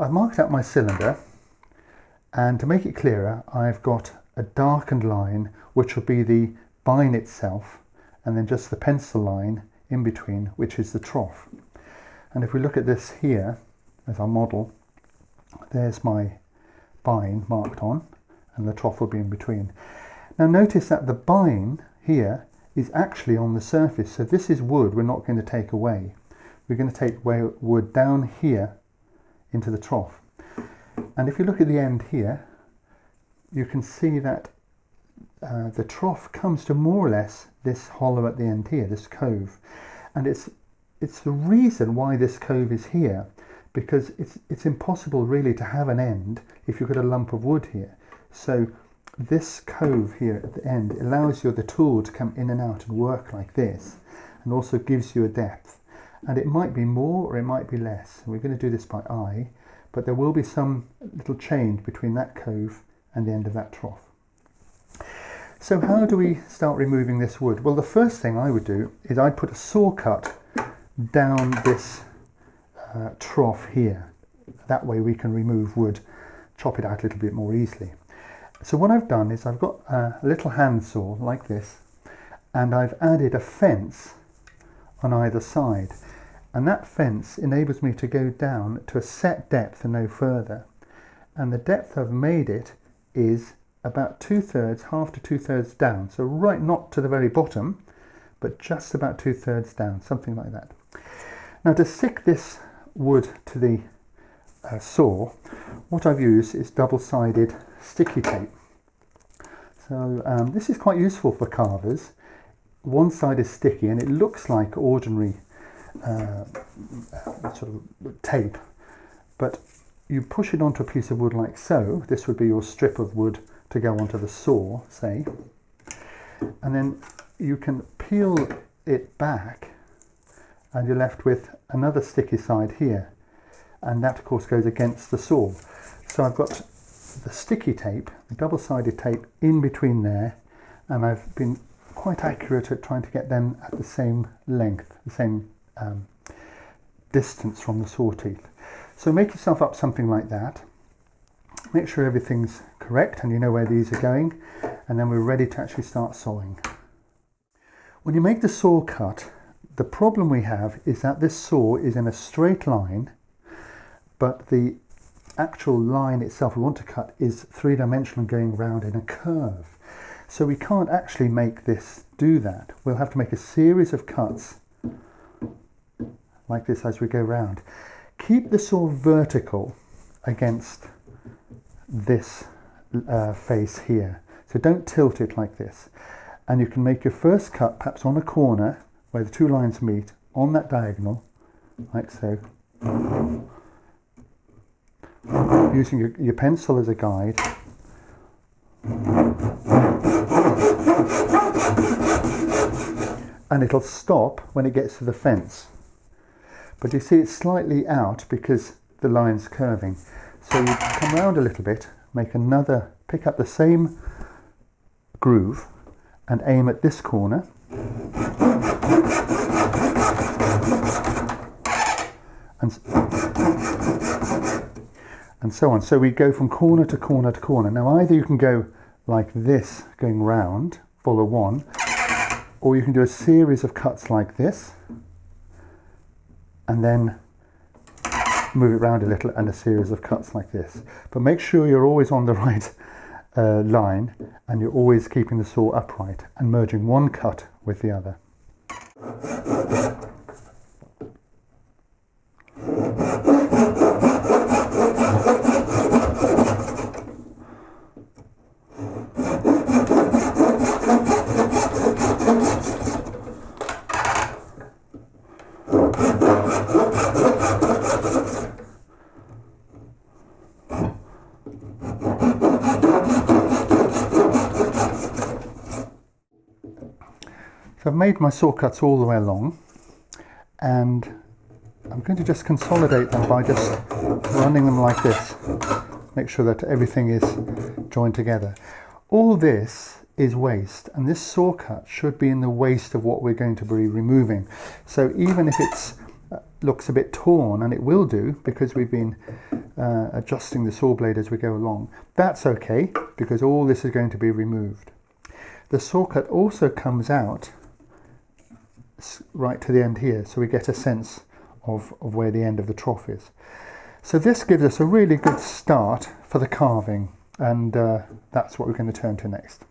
I've marked out my cylinder, and to make it clearer, I've got a darkened line which will be the bine itself, and then just the pencil line in between, which is the trough. And if we look at this here as our model, there's my bine marked on, and the trough will be in between. Now notice that the bine here is actually on the surface, so this is wood we're not going to take away. We're going to take wood down here into the trough. And if you look at the end here, you can see that the trough comes to more or less this hollow at the end here, this cove. And it's the reason why this cove is here, because it's impossible really to have an end if you've got a lump of wood here. So this cove here at the end allows you the tool to come in and out and work like this, and also gives you a depth. And it might be more or it might be less. We're going to do this by eye, but there will be some little change between that cove and the end of that trough. So how do we start removing this wood? Well, the first thing I would do is I'd put a saw cut down this trough here. That way we can remove wood, chop it out a little bit more easily. So what I've done is I've got a little hand saw like this, and I've added a fence on either side, and that fence enables me to go down to a set depth and no further. And the depth I've made it is about 2/3, half to 2/3 down, so right, not to the very bottom, but just about 2/3 down, something like that. Now to stick this wood to the saw, what I've used is double-sided sticky tape. So this is quite useful for carvers. One side is sticky and it looks like ordinary sort of tape, but you push it onto a piece of wood like so. This would be your strip of wood to go onto the saw, say, and then you can peel it back and you're left with another sticky side here, and that of course goes against the saw. So I've got the sticky tape, the double-sided tape in between there, and I've been quite accurate at trying to get them at the same length, the same distance from the saw teeth. So make yourself up something like that, make sure everything's correct and you know where these are going, and then we're ready to actually start sawing. When you make the saw cut, the problem we have is that this saw is in a straight line, but the actual line itself we want to cut is three-dimensional, going round in a curve. So we can't actually make this do that. We'll have to make a series of cuts like this as we go round. Keep the saw vertical against this face here. So don't tilt it like this. And you can make your first cut perhaps on a corner where the two lines meet, on that diagonal, like so. Using your pencil as a guide. And it'll stop when it gets to the fence. But you see it's slightly out because the line's curving. So you come round a little bit, make another, pick up the same groove and aim at this corner. And so on. So we go from corner to corner to corner. Now either you can go like this, going round, follow one, or you can do a series of cuts like this, and then move it round a little, and a series of cuts like this. But make sure you're always on the right line, and you're always keeping the saw upright and merging one cut with the other. So I've made my saw cuts all the way along, and I'm going to just consolidate them by just running them like this. Make sure that everything is joined together. All this is waste, and this saw cut should be in the waste of what we're going to be removing. So even if it's looks a bit torn, and it will do because we've been adjusting the saw blade as we go along. That's okay, because all this is going to be removed. The saw cut also comes out right to the end here, so we get a sense of where the end of the trough is. So this gives us a really good start for the carving, and that's what we're going to turn to next.